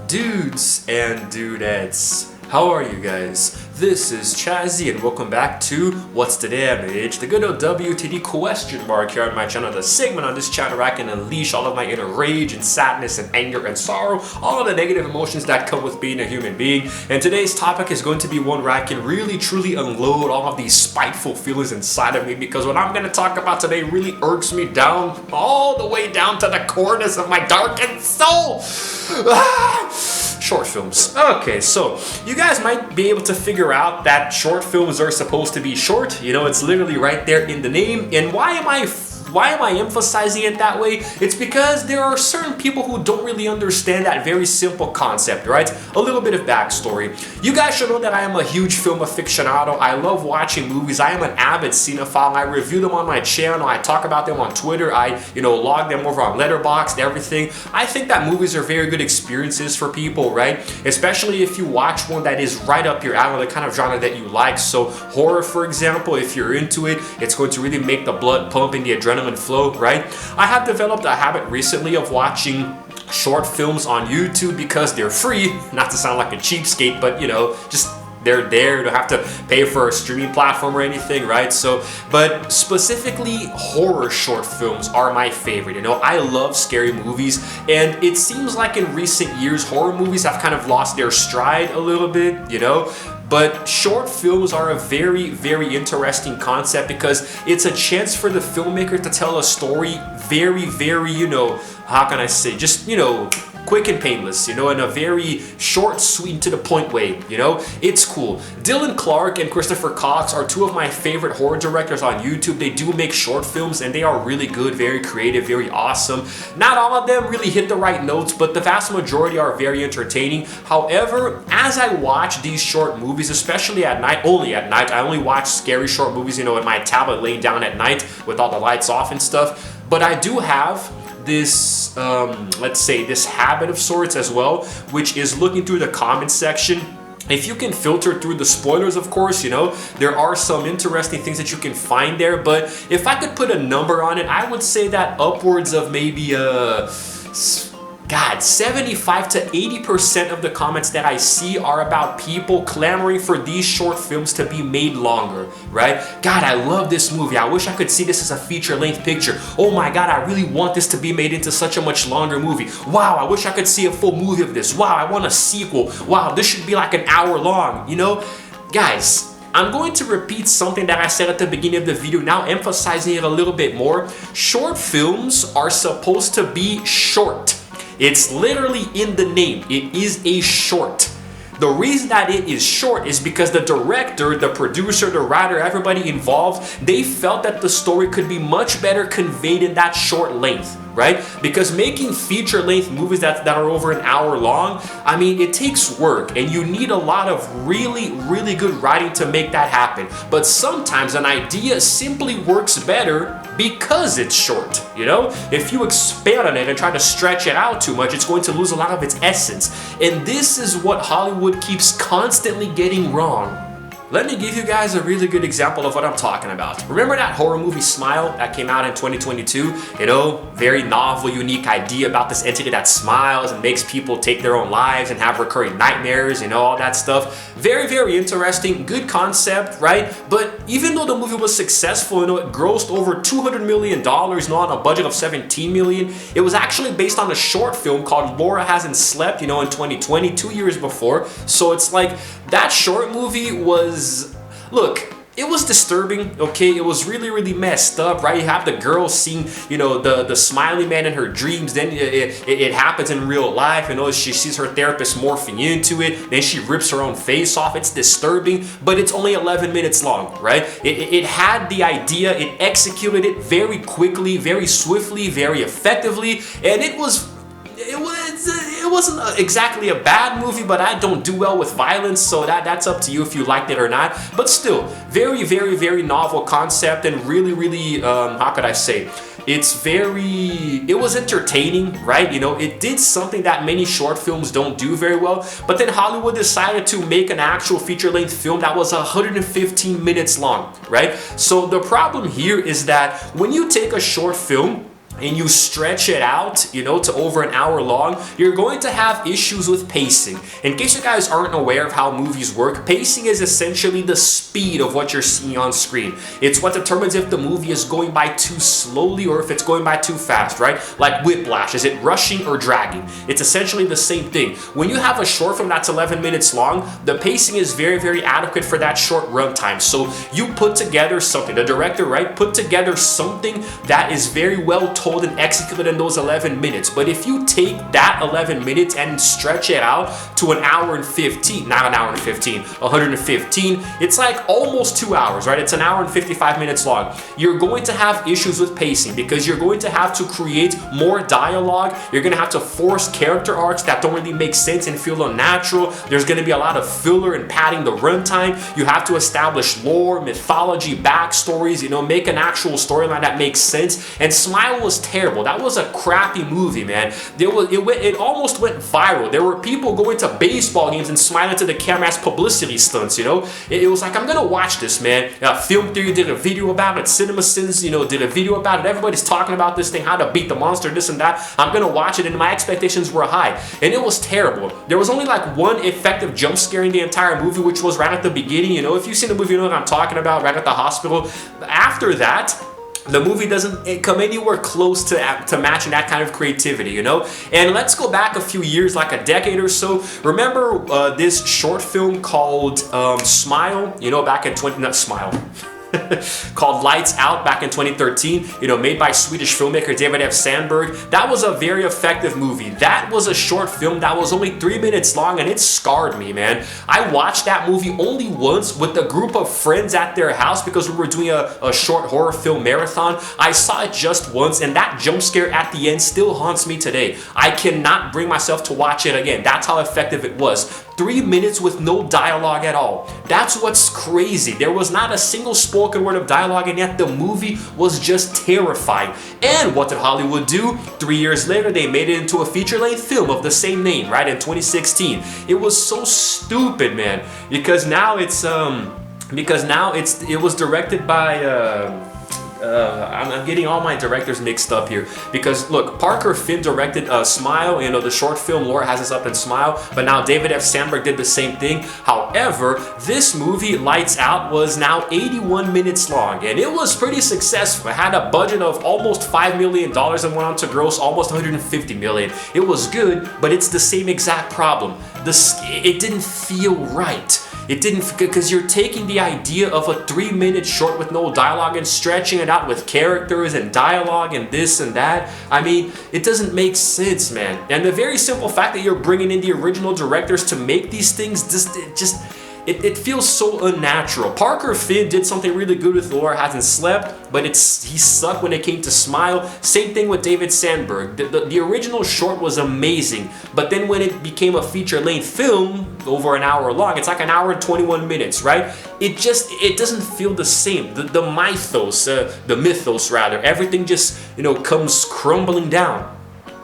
Dudes and dudettes, how are you guys? This is Chazzy and welcome back to What's the Damage? The good old WTD question mark here on my channel, the segment on this channel where I can unleash all of my inner rage and sadness and anger and sorrow, all of the negative emotions that come with being a human being. And today's topic is going to be one where I can really truly unload all of these spiteful feelings inside of me, because what I'm going to talk about today really irks me down, all the way down to the corners of my darkened soul. Short films. Okay, so you guys might be able to figure out that short films are supposed to be short. You know, it's literally right there in the name. And why am I emphasizing it that way? It's because there are certain people who don't really understand that very simple concept, right? A little bit of backstory. You guys should know that I am a huge film aficionado. I love watching movies. I am an avid cinephile. I review them on my channel. I talk about them on Twitter. I, log them over on Letterboxd and everything. I think that movies are very good experiences for people, right? Especially if you watch one that is right up your alley, the kind of genre that you like. So horror, for example, if you're into it, it's going to really make the blood pump and the adrenaline flow, right? I have developed a habit recently of watching short films on YouTube because they're free. Not to sound like a cheapskate, but just they're there. You don't have to pay for a streaming platform or anything, right? So, but specifically horror short films are my favorite. I love scary movies, and it seems like in recent years horror movies have kind of lost their stride a little bit, But short films are a very, very interesting concept because it's a chance for the filmmaker to tell a story very, very, how can I say, just, quick and painless, in a very short, sweet, and to the point way, It's cool. Dylan Clark and Christopher Cox are two of my favorite horror directors on YouTube. They do make short films and they are really good, very creative, very awesome. Not all of them really hit the right notes, but the vast majority are very entertaining. However, as I watch these short movies, especially at night, I only watch scary short movies, in my tablet laying down at night with all the lights off and stuff. But I do have this, let's say, this habit of sorts as well, which is looking through the comments section. If you can filter through the spoilers, of course, there are some interesting things that you can find there. But if I could put a number on it, I would say that upwards of maybe 75 to 80% of the comments that I see are about people clamoring for these short films to be made longer, right? God, I love this movie. I wish I could see this as a feature-length picture. Oh my God, I really want this to be made into such a much longer movie. Wow, I wish I could see a full movie of this. Wow, I want a sequel. Wow, this should be like an hour long, Guys, I'm going to repeat something that I said at the beginning of the video, now emphasizing it a little bit more. Short films are supposed to be short. It's literally in the name. It is a short. The reason that it is short is because the director, the producer, the writer, everybody involved, they felt that the story could be much better conveyed in that short length, right? Because making feature-length movies that are over an hour long, it takes work, and you need a lot of really, really good writing to make that happen. But sometimes an idea simply works better because it's short, If you expand on it and try to stretch it out too much, it's going to lose a lot of its essence. And this is what Hollywood keeps constantly getting wrong. Let me give you guys a really good example of what I'm talking about. Remember that horror movie Smile that came out in 2022? Very novel, unique idea about this entity that smiles and makes people take their own lives and have recurring nightmares, all that stuff. Very, very interesting, good concept, right? But even though the movie was successful, it grossed over $200 million, on a budget of $17 million, it was actually based on a short film called Laura Hasn't Slept, in 2020, 2 years before. So it's like, that short movie was, look, it was disturbing, okay? It was really, really messed up, right? You have the girl seeing, the smiley man in her dreams. Then it happens in real life. She sees her therapist morphing into it. Then she rips her own face off. It's disturbing, but it's only 11 minutes long, right? It had the idea. It executed it very quickly, very swiftly, very effectively, and it wasn't exactly a bad movie, but I don't do well with violence, so that's up to you if you liked it or not. But still, very, very, very novel concept, and really, really, how could I say? It was entertaining, right? It did something that many short films don't do very well, but then Hollywood decided to make an actual feature-length film that was 115 minutes long, right? So the problem here is that when you take a short film and you stretch it out, you know, to over an hour long, you're going to have issues with pacing. In case you guys aren't aware of how movies work, pacing is essentially the speed of what you're seeing on screen. It's what determines if the movie is going by too slowly or if it's going by too fast, right? Like Whiplash, is it rushing or dragging? It's essentially the same thing. When you have a short film that's 11 minutes long, the pacing is very, very adequate for that short runtime. So you put together something, the director, right, put together something that is very well told and executed in those 11 minutes. But if you take that 11 minutes and stretch it out to an hour and 15, not an hour and 15, 115, it's like almost 2 hours, right? It's an hour and 55 minutes long. You're going to have issues with pacing because you're going to have to create more dialogue. You're going to have to force character arcs that don't really make sense and feel unnatural. There's going to be a lot of filler and padding the runtime. You have to establish lore, mythology, backstories, you know, make an actual storyline that makes sense. And Smile was terrible. That was a crappy movie, man. It almost went viral. There were people going to baseball games and smiling to the camera as publicity stunts, you know. It was like, I'm gonna watch this, man. Film Theory did a video about it. CinemaSins, you know, did a video about it. Everybody's talking about this thing, how to beat the monster, this and that. I'm gonna watch it, and my expectations were high, and it was terrible. There was only like one effective jump scare in the entire movie, which was right at the beginning. You know, if you've seen the movie, you know what I'm talking about, right at the hospital. After that, the movie doesn't come anywhere close to matching that kind of creativity, you know? And let's go back a few years, like a decade or so. Remember this short film called Smile, you know, back in not Smile. called Lights Out back in 2013, you know, made by Swedish filmmaker David F. Sandberg. That was a very effective movie. That was a short film that was only 3 minutes long, and it scarred me, man. I watched that movie only once with a group of friends at their house because we were doing a short horror film marathon. I saw it just once, and that jump scare at the end still haunts me today. I cannot bring myself to watch it again. That's how effective it was. 3 minutes with no dialogue at all. That's what's crazy. There was not a single spoken word of dialogue, and yet the movie was just terrifying. And what did Hollywood do? 3 years later, they made it into a feature-length film of the same name, right, in 2016. It was so stupid, man, because now it was directed by I'm getting all my directors mixed up here because look, Parker Finn directed Smile, you know, the short film. Laura has us up in Smile, but now David F. Sandberg did the same thing. However, this movie Lights Out was now 81 minutes long, and it was pretty successful. It had a budget of almost $5 million and went on to gross almost $150 million. It was good, but it's the same exact problem. It didn't feel right. It didn't, because you're taking the idea of a 3-minute short with no dialogue and stretching it out with characters and dialogue and this and that. I mean, it doesn't make sense, man. And the very simple fact that you're bringing in the original directors to make these things, it feels so unnatural. Parker Finn did something really good with Laura Hasn't Slept, but he sucked when it came to Smile. Same thing with David Sandberg. The original short was amazing, but then when it became a feature-length film, over an hour long, it's like an hour and 21 minutes, right? It doesn't feel the same. The mythos rather, everything just, you know, comes crumbling down.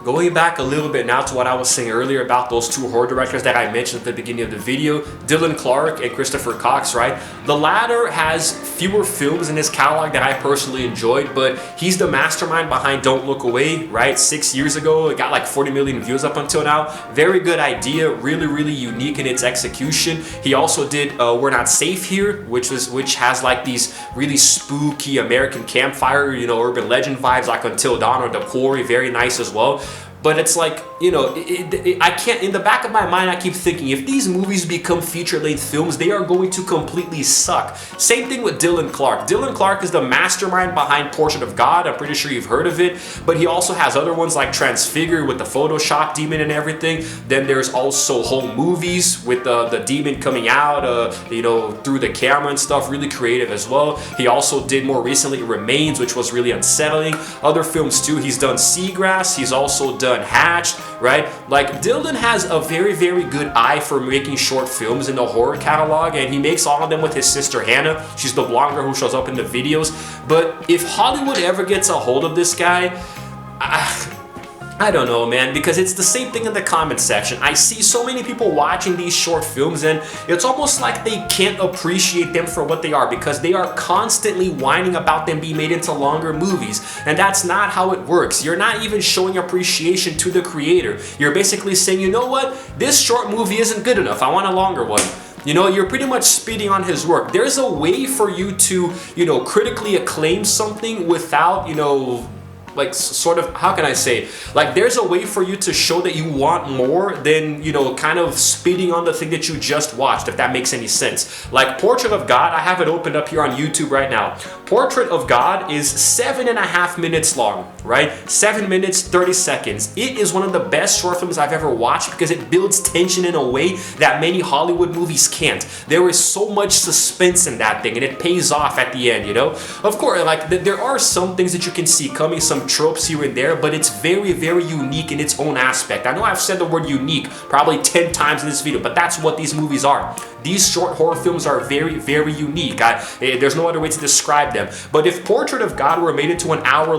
Going back a little bit now to what I was saying earlier about those two horror directors that I mentioned at the beginning of the video, Dylan Clark and Christopher Cox, right? The latter has fewer films in his catalog that I personally enjoyed, but he's the mastermind behind Don't Look Away, right? 6 years ago, it got like 40 million views up until now. Very good idea, really, really unique in its execution. He also did We're Not Safe Here, which has like these really spooky American campfire, you know, urban legend vibes, like Until Dawn or The Quarry, very nice as well. But it's like, you know, I can't, in the back of my mind, I keep thinking, if these movies become feature-length films, they are going to completely suck. Same thing with Dylan Clark. Dylan Clark is the mastermind behind Portrait of God. I'm pretty sure you've heard of it. But he also has other ones like Transfigure with the Photoshop demon and everything. Then there's also Home Movies with the demon coming out, you know, through the camera and stuff. Really creative as well. He also did more recently Remains, which was really unsettling. Other films too. He's done Seagrass. He's also done Hatched, right? Like, Dylan has a very, very good eye for making short films in the horror catalog, and he makes all of them with his sister Hannah. She's the blonde girl who shows up in the videos. But if Hollywood ever gets a hold of this guy, I don't know, man, because it's the same thing in the comment section. I see so many people watching these short films and it's almost like they can't appreciate them for what they are because they are constantly whining about them being made into longer movies. And that's not how it works. You're not even showing appreciation to the creator. You're basically saying, you know what? This short movie isn't good enough. I want a longer one. You know, you're pretty much spitting on his work. There's a way for you to, you know, critically acclaim something without, you know, like sort of, how can I say, like there's a way for you to show that you want more than, you know, kind of spitting on the thing that you just watched, if that makes any sense. Like Portrait of God, I have it opened up here on YouTube right now. Portrait of God is 7.5 minutes long, right? 7 minutes, 30 seconds. It is one of the best short films I've ever watched because it builds tension in a way that many Hollywood movies can't. There is so much suspense in that thing and it pays off at the end, you know? Of course, like there are some things that you can see coming, some tropes here and there, but it's very, very unique in its own aspect. I know I've said the word unique probably 10 times in this video, but that's what these movies are. These short horror films are very, very unique. There's no other way to describe them. But if Portrait of God were made into an hour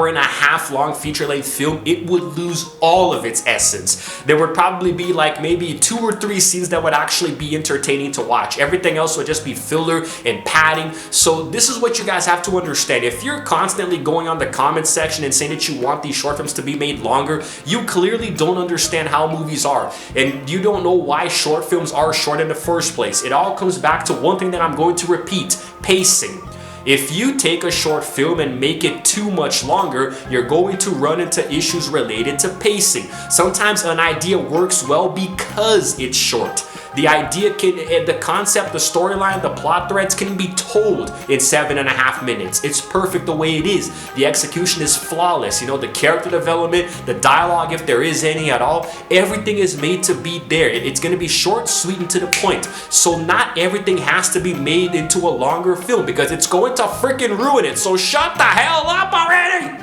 and a half long feature-length film, it would lose all of its essence. There would probably be like maybe 2 or 3 scenes that would actually be entertaining to watch. Everything else would just be filler and padding. So this is what you guys have to understand. If you're constantly going on the comment section and saying that you want these short films to be made longer, you clearly don't understand how movies are. And you don't know why short films are short in the first place. It all comes back to one thing that I'm going to repeat: pacing. If you take a short film and make it too much longer, you're going to run into issues related to pacing. Sometimes an idea works well because it's short. The idea the concept, the storyline, the plot threads can be told in 7.5 minutes. It's perfect the way it is. The execution is flawless. You know, the character development, the dialogue, if there is any at all, everything is made to be there. It's going to be short, sweet, and to the point. So not everything has to be made into a longer film because it's going to freaking ruin it. So shut the hell up already!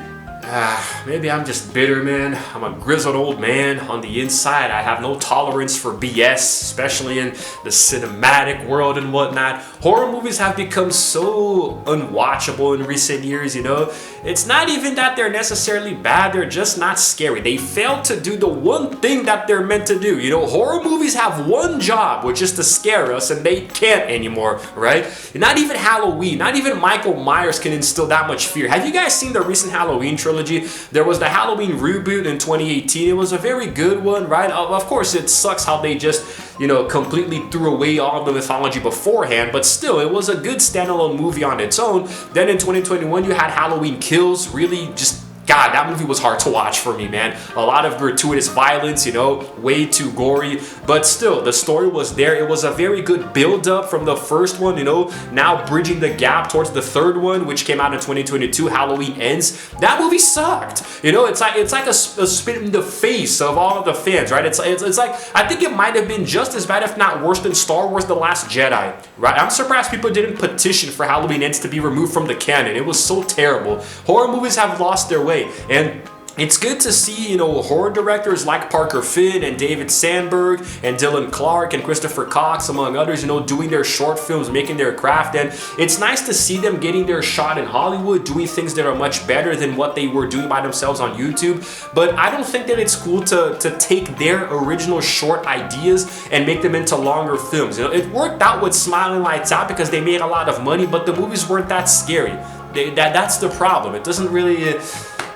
Maybe I'm just bitter, man. I'm a grizzled old man on the inside. I have no tolerance for BS, especially in the cinematic world and whatnot. Horror movies have become so unwatchable in recent years, you know? It's not even that they're necessarily bad, they're just not scary. They fail to do the one thing that they're meant to do. You know, horror movies have one job, which is to scare us, and they can't anymore, right? Not even Halloween, not even Michael Myers can instill that much fear. Have you guys seen the recent Halloween trilogy? There was the Halloween reboot in 2018. It was a very good one, right? Of course, it sucks how they just, you know, completely threw away all the mythology beforehand, but still, it was a good standalone movie on its own. Then in 2021, you had Halloween Kills, really just... God, that movie was hard to watch for me, man. A lot of gratuitous violence, you know, way too gory. But still, the story was there. It was a very good build-up from the first one, you know, now bridging the gap towards the third one, which came out in 2022, Halloween Ends. That movie sucked. You know, it's like a spit in the face of all of the fans, right? It's like, I think it might have been just as bad, if not worse, than Star Wars The Last Jedi, right? I'm surprised people didn't petition for Halloween Ends to be removed from the canon. It was so terrible. Horror movies have lost their way. And it's good to see, you know, horror directors like Parker Finn and David Sandberg and Dylan Clark and Christopher Cox, among others, you know, doing their short films, making their craft. And it's nice to see them getting their shot in Hollywood, doing things that are much better than what they were doing by themselves on YouTube. But I don't think that it's cool to take their original short ideas and make them into longer films. You know, it worked out with Smiling Lights Out because they made a lot of money, but the movies weren't that scary. That's the problem. It doesn't really...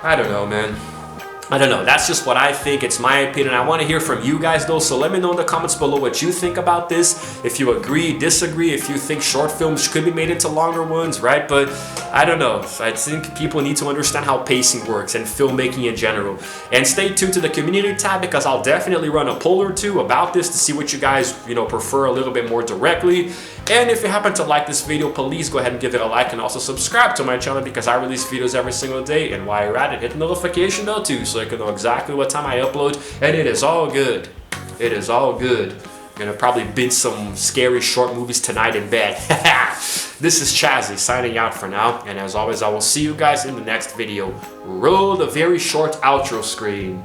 I don't know, man. I don't know, that's just what I think, it's my opinion. I want to hear from you guys though, so let me know in the comments below what you think about this. If you agree, disagree, if you think short films could be made into longer ones, right? But I don't know, I think people need to understand how pacing works and filmmaking in general. And stay tuned to the community tab because I'll definitely run a poll or two about this to see what you guys, you know, prefer a little bit more directly. And if you happen to like this video, please go ahead and give it a like and also subscribe to my channel because I release videos every single day. And while you're at it, hit the notification bell too so you can know exactly what time I upload. And it is all good. It is all good. I'm gonna probably binge some scary short movies tonight in bed. This is Chazzy signing out for now. And as always, I will see you guys in the next video. Roll the very short outro screen.